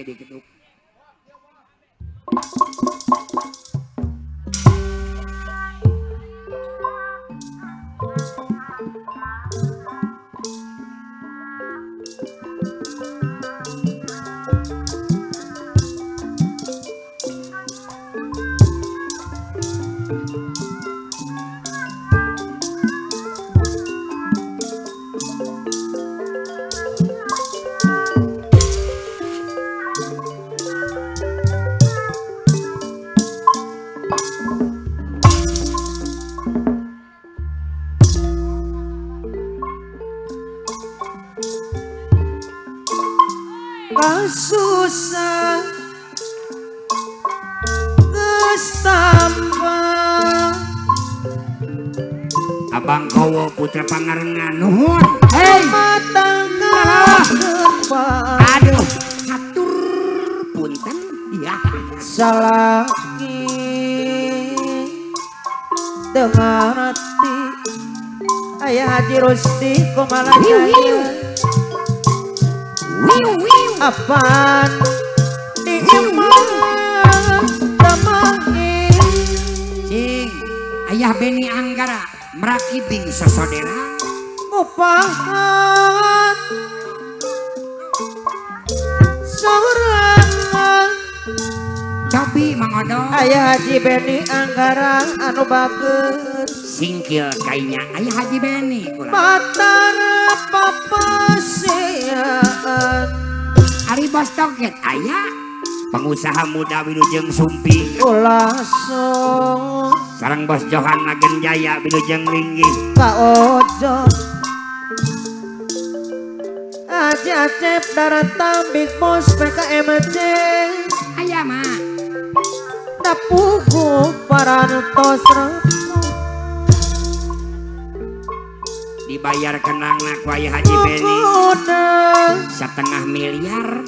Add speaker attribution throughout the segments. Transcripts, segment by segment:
Speaker 1: di gedung.
Speaker 2: Susah geus tambah
Speaker 1: Abang Kowo putra pangarengan nuhun. Hei aduh hatur punten ya
Speaker 2: salaki dengan hati Ayah Haji Rusdi kumaha apaan di imah tamahi
Speaker 1: cing Ayah Beni Anggara merakibing sasodera
Speaker 2: upahan sorangan
Speaker 1: cobi Mang Odo
Speaker 2: Ayah Haji Beni Anggara anu bagus
Speaker 1: singkil kainya Ayah Haji Beni
Speaker 2: patara papasiaan
Speaker 1: Ari Bos Toget Ayah pengusaha muda Wilujeng Sumpi
Speaker 2: ulasong
Speaker 1: sareng Bos Johan Agen Jaya Wilujeng Linggih
Speaker 2: Ka Ojo Aji Acep Darata Big Boss PKMC
Speaker 1: Ayah mah
Speaker 2: Dapugu Parantos
Speaker 1: dibayar kenangna ku Ayah Haji Beni 1,5 miliar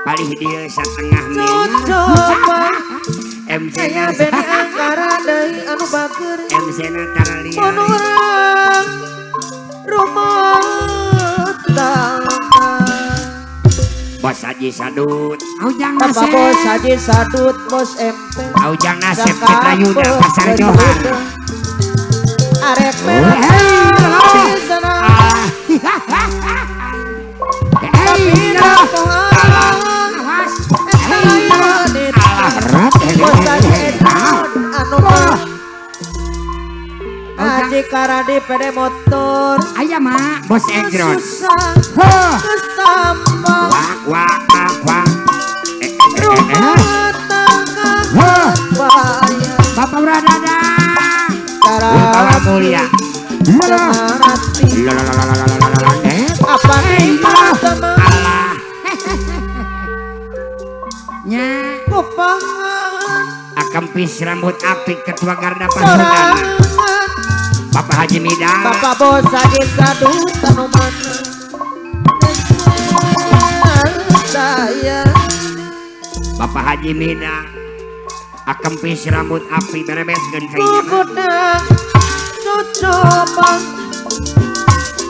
Speaker 1: palih dia 1,5 miliar MC nya
Speaker 2: Beni Anggara deui anu bager
Speaker 1: MC nya tara liar
Speaker 2: Menurang rumah tangga
Speaker 1: Bos Haji Sadut Aujang
Speaker 2: Bapak
Speaker 1: Nasib
Speaker 2: Bos Haji Sadut Bos MP
Speaker 1: Aujang Nasib Citra Yuda Pasar Johar
Speaker 2: Arek
Speaker 1: Hei
Speaker 2: Haji Karadi pede motor
Speaker 1: Ayah mah Bos Egron
Speaker 2: susah tambah
Speaker 1: wak
Speaker 2: rumah tangga bayar
Speaker 1: Bapak Bradada
Speaker 2: cara
Speaker 1: Bapak Mulia
Speaker 2: hati apa nih teman
Speaker 1: Allah nya
Speaker 2: kupangan
Speaker 1: akempis rambut apik ketua Garda Pasukan Bapak Haji Mida
Speaker 2: Bapak Bos Haji Sadut anu mana saya
Speaker 1: Bapak Haji Mida akempis rambut api berebeskeun kayaknya
Speaker 2: kuda cocobang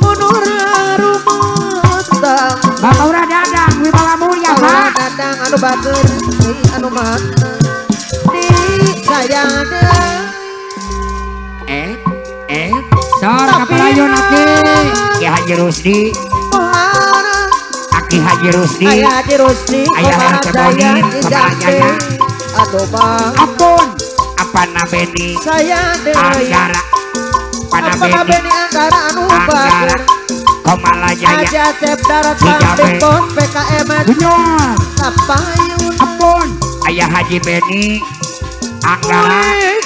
Speaker 2: mundur rumah tangga
Speaker 1: Bapak Ura Dadang Wibawa Mulia Pak
Speaker 2: Dadang anu bager anu mana di sayana
Speaker 1: sor kapalayon aki Ki Haji Rusdi Aki Haji Rusdi
Speaker 2: Ayah Haji Rusdi
Speaker 1: Ayah Hercebonin Kemalajaya
Speaker 2: aduh bang
Speaker 1: ampun apana Beni
Speaker 2: saya
Speaker 1: Anggara pana Beni
Speaker 2: Anggara anu bager
Speaker 1: Komalajaya
Speaker 2: Aji Acep Darat
Speaker 1: Si Jabe.
Speaker 2: Bikon PKM
Speaker 1: Bunyor
Speaker 2: Kapayun
Speaker 1: ampun Ayah Haji Beni Anggara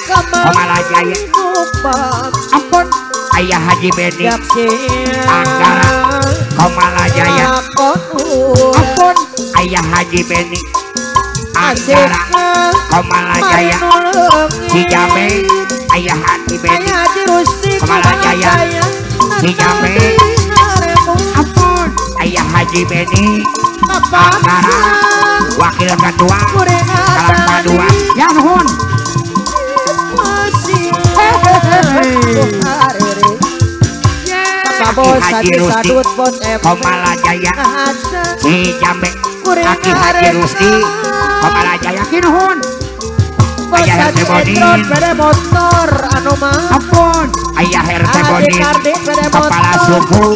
Speaker 1: Komalajaya ampun Ayah Haji Beni Anggara Komalajaya ampun Ayah Haji Beni Anggara Komalajaya Si Jabe Ayah Haji Beni Komalajaya Si Jabe ampun Ayah Haji Beni Anggara Wakil Ketua Kalapa 2 ya nuhun
Speaker 2: Bos
Speaker 1: Haji
Speaker 2: Haji
Speaker 1: Rusdi
Speaker 2: Sadut Bos MP
Speaker 1: Komalajaya
Speaker 2: Ngahaja
Speaker 1: si Jambe Aki Haji Rusdi Komalajaya kinuhun
Speaker 2: Bos
Speaker 1: Ayah
Speaker 2: Haji
Speaker 1: Hertebonin.
Speaker 2: Endron beda motor anu mah
Speaker 1: ampun Ayah Hertebonin
Speaker 2: Adik Kardi beda
Speaker 1: Kepala
Speaker 2: motor
Speaker 1: suku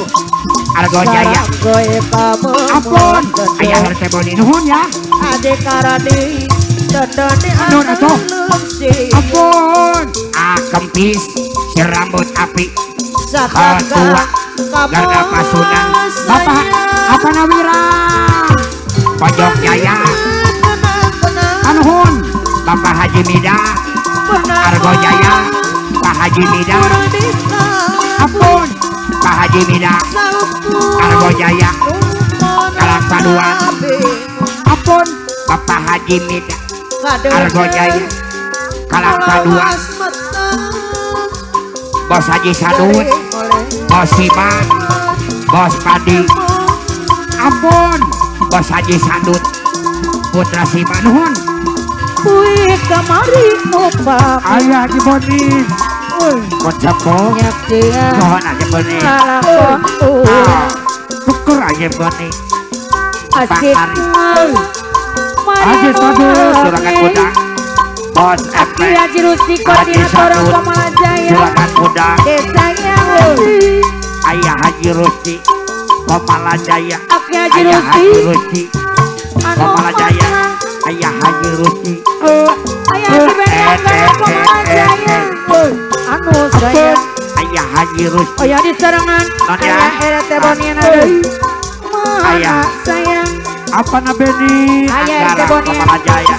Speaker 1: Argo Jaya
Speaker 2: Saranggoy kamu
Speaker 1: ampun Ayah Hertebonin nuhun ya
Speaker 2: Adik Kardi Dodoni
Speaker 1: Nun atuh.
Speaker 2: alumsi
Speaker 1: ampun Kempis si rambut api
Speaker 2: Satangga
Speaker 1: Garda Pasundan Bapak apa nawira Pojok Jaya Anuhun Bapak Haji Mida Argo Jaya Pak Haji Mida ampun Pak Haji Mida Argo Jaya Kalang Paduan ampun Bapak Haji Mida Argo Jaya Kalang Paduan Bos Haji Sadut Bos Siman Bos Padi ampun Bos Haji Sadut Putra Siman nuhun
Speaker 2: Kui kamari numpang
Speaker 1: Ayah Haji Bonin Bos Jepong
Speaker 2: Nyaksian
Speaker 1: Nuhun Haji Bonin
Speaker 2: Lalakon
Speaker 1: Syukur Haji Bonin
Speaker 2: Asik
Speaker 1: Haji Sadut Juragan Kudang Bos FP
Speaker 2: Aki Haji Rusdi Koordinator Komalajaya
Speaker 1: Juragan Kudang
Speaker 2: Desanya
Speaker 1: Ayah Haji Rusdi Komalajaya
Speaker 2: Aki Haji
Speaker 1: Ayah
Speaker 2: Rusdi
Speaker 1: Haji Rusdi Komalajaya Ayah Haji Rusdi
Speaker 2: Ayah Haji Beniangga Komalajaya Anu saya
Speaker 1: Ayah Haji Rusdi
Speaker 2: Oh ya di serangan
Speaker 1: Nonya.
Speaker 2: Ayah Eretebonian ada
Speaker 1: Ayah.
Speaker 2: Mana sayang
Speaker 1: apa nabeni
Speaker 2: Ayah
Speaker 1: Anggara
Speaker 2: Bonin.
Speaker 1: Komalajaya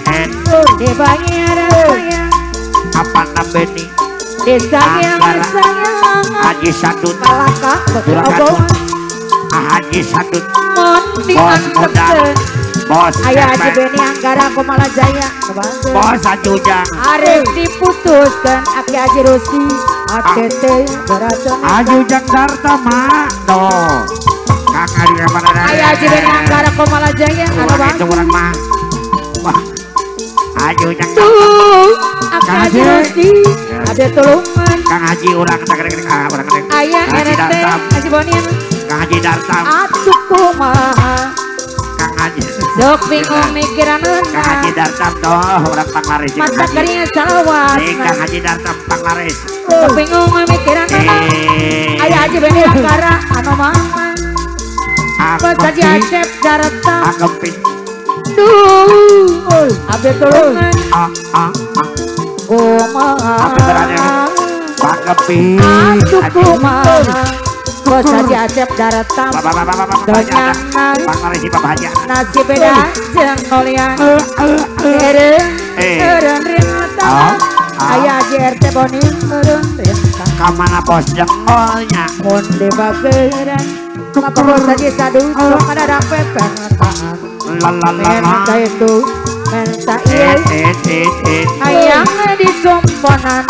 Speaker 1: en
Speaker 2: Di bayi ada sayang
Speaker 1: apa nabeni
Speaker 2: Desanya
Speaker 1: Anggara.
Speaker 2: sayang
Speaker 1: Haji Sadut
Speaker 2: Kalaka
Speaker 1: Juragan
Speaker 2: Betul
Speaker 1: Haji Sadut
Speaker 2: Mondi
Speaker 1: Bos Modal Bos
Speaker 2: Ayah Haji
Speaker 1: Emen,
Speaker 2: Beni Anggara Komalajaya Kebantu
Speaker 1: Bos Ajujang
Speaker 2: Arif diputuskan Aki Haji Rusdi ATT beracun
Speaker 1: Ajujang Darta mak tuh kakak di mana
Speaker 2: Ayah Haji Beni Anggara Komalajaya Anu
Speaker 1: Orang
Speaker 2: bang
Speaker 1: itu orang mah wah Ajujang
Speaker 2: Tuh Aki
Speaker 1: Kang
Speaker 2: Haji
Speaker 1: Haji.
Speaker 2: Rusdi Ada tulungan
Speaker 1: Kang Haji orang kadang-kadang orang kadang
Speaker 2: Ayah
Speaker 1: Kang Haji
Speaker 2: RT
Speaker 1: Dartam
Speaker 2: Haji Bonian
Speaker 1: Kang Haji Dartam
Speaker 2: Atuh kumaha
Speaker 1: Kang Haji
Speaker 2: Sok bingung mikiran
Speaker 1: Kang Haji Dartam tuh orang Panglaris Kang
Speaker 2: Mata
Speaker 1: Haji
Speaker 2: karinya salawas
Speaker 1: Nih, Kang Haji Dartam Panglaris
Speaker 2: Sok bingung mikiran Ayah Haji Beni Anggara Anu mama Bos Haji Acep Daratang
Speaker 1: Akempin
Speaker 2: Duh Abdi tulungan Kumaha
Speaker 1: Apa berani? Akempin
Speaker 2: Atuh kumaha Bos Haji Acep Daratang
Speaker 1: Bapak Panglaris si Bapak Haji
Speaker 2: Nasi beda jeung kalian Eren rintang Ayah Haji RT Bonin Eren rintang
Speaker 1: Kamana bos jengolnya
Speaker 2: Mun di bageran Bapak Bos Haji Sadut Sok ada dapet pengataan Menta itu Menta iya Ayahnya di componan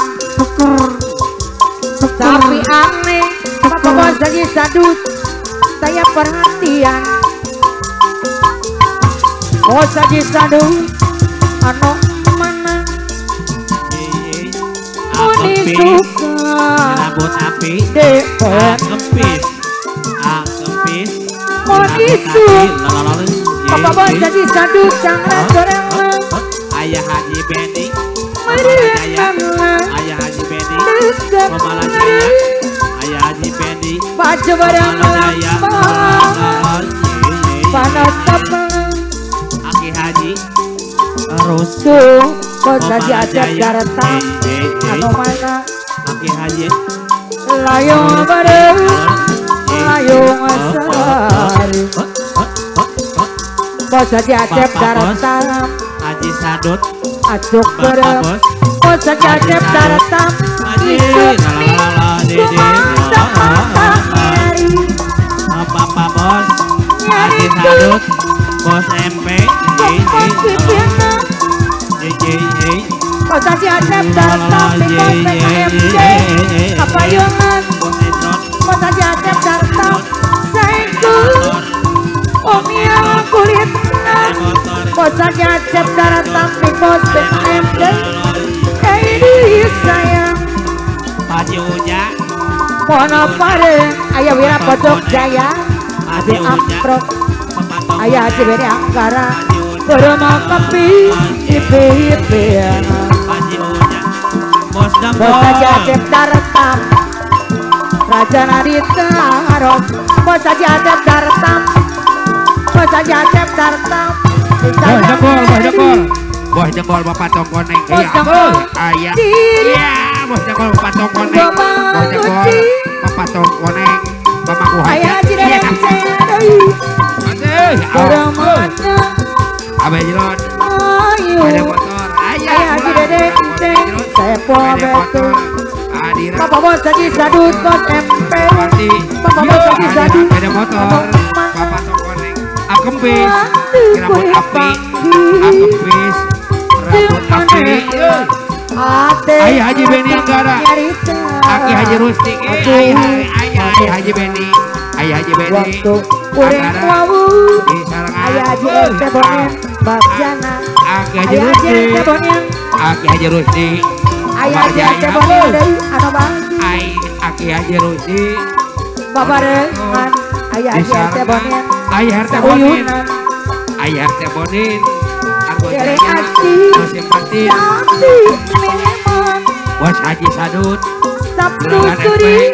Speaker 2: Tapi aneh Bapak Bos Haji Sadut Saya perhatian Bos Haji Sadut Anu mana Muni suka
Speaker 3: Rambut api
Speaker 2: Depet
Speaker 3: kempis kempis
Speaker 2: Muni suka Bapak Bos Haji Sadut Jangan goreng
Speaker 3: Ayah Haji Beni
Speaker 2: Meriang
Speaker 3: Ayah Haji Beni
Speaker 2: Dekat
Speaker 3: Komalajaya Ayah Haji Beni
Speaker 2: Baju barang
Speaker 3: Komalajaya
Speaker 2: lampang Panas tapang
Speaker 3: Aki Haji Terus
Speaker 2: Tuh Bos Haji Acep Daratang Anu mana
Speaker 3: Aki Haji
Speaker 2: Layung bareng Layung asari Bos Haji Acep Daratang
Speaker 3: Haji Sadut
Speaker 2: Acuk
Speaker 3: Bapak
Speaker 2: bareng
Speaker 3: Bos
Speaker 2: Bos Haji Acep Daratang
Speaker 3: Haji
Speaker 2: Isuk nih
Speaker 3: Dede
Speaker 2: Kumata nyari
Speaker 3: Bapak Bos
Speaker 2: Nyari
Speaker 3: Haji Sadut Bos MP
Speaker 2: Bos pimpinan Bos Haji Acep Daratang Di Bos PKMJ Kapayungan
Speaker 3: Bos Endron
Speaker 2: Bos Haji Acep Daratang Saengkeun Omiang kulitna
Speaker 3: motor
Speaker 2: Bos Haji Acep Daratang Di Bos PKMJ Ini sayang
Speaker 3: Haji Uja
Speaker 2: Pono Pareng Ayah Wira Pojok Jaya Adi Amprok Ayah Haji Beni Anggara Berumah Kepi Ipi
Speaker 3: Bos Dambol.
Speaker 2: Bos Haji Acep Dartam Raja Nadita Aros Bos Haji Acep Dartam Bos Haji Acep Dartam
Speaker 1: Bos jempol Bapak Tongkoneng.
Speaker 2: Bos
Speaker 1: Iya,
Speaker 2: jempol.
Speaker 1: ayah.
Speaker 2: Ciri.
Speaker 1: Iya, bos jempol Bapak Tongkoneng. Bos jempol Bapak Tongkoneng. Bapak
Speaker 2: Ayah
Speaker 1: Haji.
Speaker 2: Haji Dedek Cedoi
Speaker 1: Aduh,
Speaker 2: Berumahnya
Speaker 1: Abah Jelon.
Speaker 2: Ayu
Speaker 1: Ada motor.
Speaker 2: Ayah Haji Dedek Cedoi Sepo Betul
Speaker 1: Adira.
Speaker 2: Bapak Bos Haji Sadut Bos MP
Speaker 1: Parti.
Speaker 2: Bapak Bos Haji Sadut
Speaker 1: Ada motor. Bapak Tongkoneng. Akempis. Rambut api. Akempis. Rambut api.
Speaker 2: Ate
Speaker 1: Ayah Haji Beni Anggara. Aki Haji Rustik. Ayah Haji Beni. Ayah Haji Beni.
Speaker 2: Waktu kureng
Speaker 1: Anggara.
Speaker 2: wawu
Speaker 1: Di Sarangan.
Speaker 2: Ayah Haji Ente Bonen Bagjana
Speaker 1: Aki Haji
Speaker 2: Ayah Haji
Speaker 1: Rustik.
Speaker 2: Ente Bonen
Speaker 1: Aki Haji Rustik.
Speaker 2: Ayah Haji Ente Bonen Dari Ano Bangsi
Speaker 1: Aki Haji Rustik.
Speaker 2: Babarengan Ayah
Speaker 1: Di
Speaker 2: Haji Ente
Speaker 1: Sarangan.
Speaker 2: Bonen
Speaker 1: Ayah Erte Bonin.
Speaker 2: Uyunan
Speaker 1: Ayah Erte Bonin.
Speaker 2: Dari
Speaker 1: Anggotanya.
Speaker 2: Asti
Speaker 1: Terus simpati.
Speaker 2: Santi Memang
Speaker 1: Bos Haji Sadut.
Speaker 2: Sabtu
Speaker 1: Juragan
Speaker 2: Suri
Speaker 1: FP.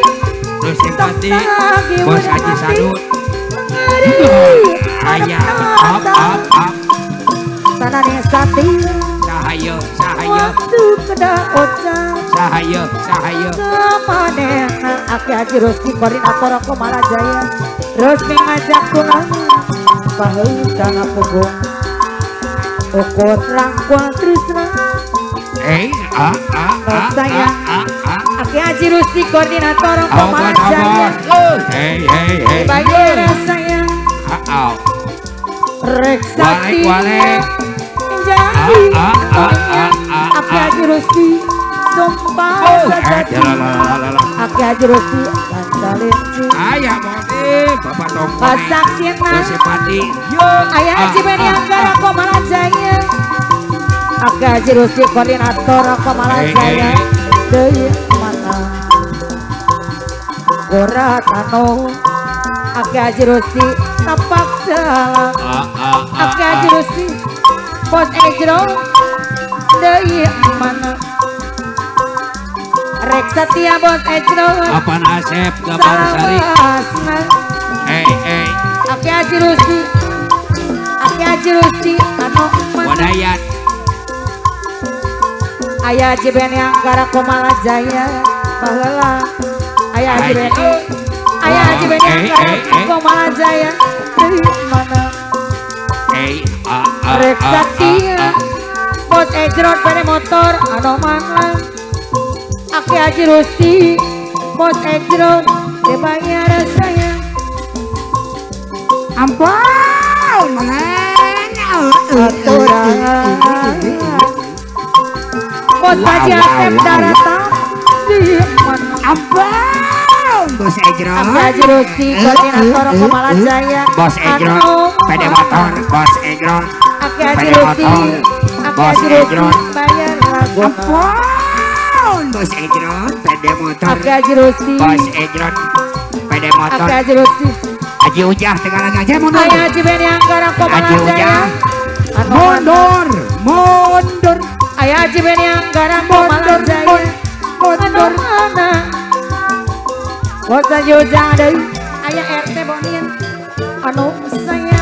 Speaker 1: Terus simpati. Bos Haji Sadut. Ayah. Up.
Speaker 2: Tanane Sati
Speaker 1: Sahayo.
Speaker 2: Waktu keda oca
Speaker 1: Sahayo.
Speaker 2: Kemana Aki Haji Rusdi koordinator Komala Jaya resmi ngajak tunangan Pahucana Pugong Ukut Rangkuan Trisna Sayang. Aki Haji Rusdi koordinator Komala Jaya Bayar sayang Rek Sakti
Speaker 1: Walek.
Speaker 2: Jadi Aki Haji Rusdi Sumpah sejati Aki Haji Rusdi Lancalinci
Speaker 1: Ayah motif Bapak Tongkoneng.
Speaker 2: Pasaksina
Speaker 1: Terus simpati.
Speaker 2: Ayah Haji Beni Anggara Komala Jaya Aki Haji Rusdi koordinator Komala Jaya Deui mana Gora Tano Aki Haji Rusdi Tapak jalan Aki Haji Rusdi Bos Ejro Deui mana Rek Satya Bos Ejro
Speaker 1: Apaan Asep Gambar Sari.
Speaker 2: Salasna Aki Haji Rusdi Aki Haji Rusdi Anu mana
Speaker 1: Wadayat.
Speaker 2: Ayah Haji Beni Anggara Komala Jaya Baheula Ayah Haji Beni Ayah Haji Beni Anggara Komala Jaya Dari mana Rek Satya Bos Ejrot pada motor Anu mana Aki Haji Rusdi Bos Ejrot dibayar sayang
Speaker 1: Ampun meneng.
Speaker 2: Aturan Bos Haji Acep Darata di mana
Speaker 1: Ampun Bos Ejro.
Speaker 2: Aki Haji Rusdi koordinator Komala Jaya
Speaker 1: Bos Ejro. Pede motor. Bos Ejro.
Speaker 2: Aki Haji
Speaker 1: Pede
Speaker 2: Rusdi
Speaker 1: motor.
Speaker 2: Aki
Speaker 1: Bos
Speaker 2: Haji Rusdi
Speaker 1: Ejro.
Speaker 2: bayar lagu
Speaker 1: Ampun Bos Ejro. Pede motor.
Speaker 2: Aki Haji Rusdi
Speaker 1: Bos Ejro. Pede
Speaker 2: Aki
Speaker 1: motor.
Speaker 2: Haji Rusdi
Speaker 1: Haji Ujah Tegalan aja mundur.
Speaker 2: Ayah Haji Beni Anggara Komala
Speaker 1: Haji Ujah.
Speaker 2: Jaya Anu mana
Speaker 1: Mundur.
Speaker 2: Ayah Haji Beni Anggara Komala Jaya Anu mana Bos Haji Ujang deui Ayah RT Bonin Anu sayang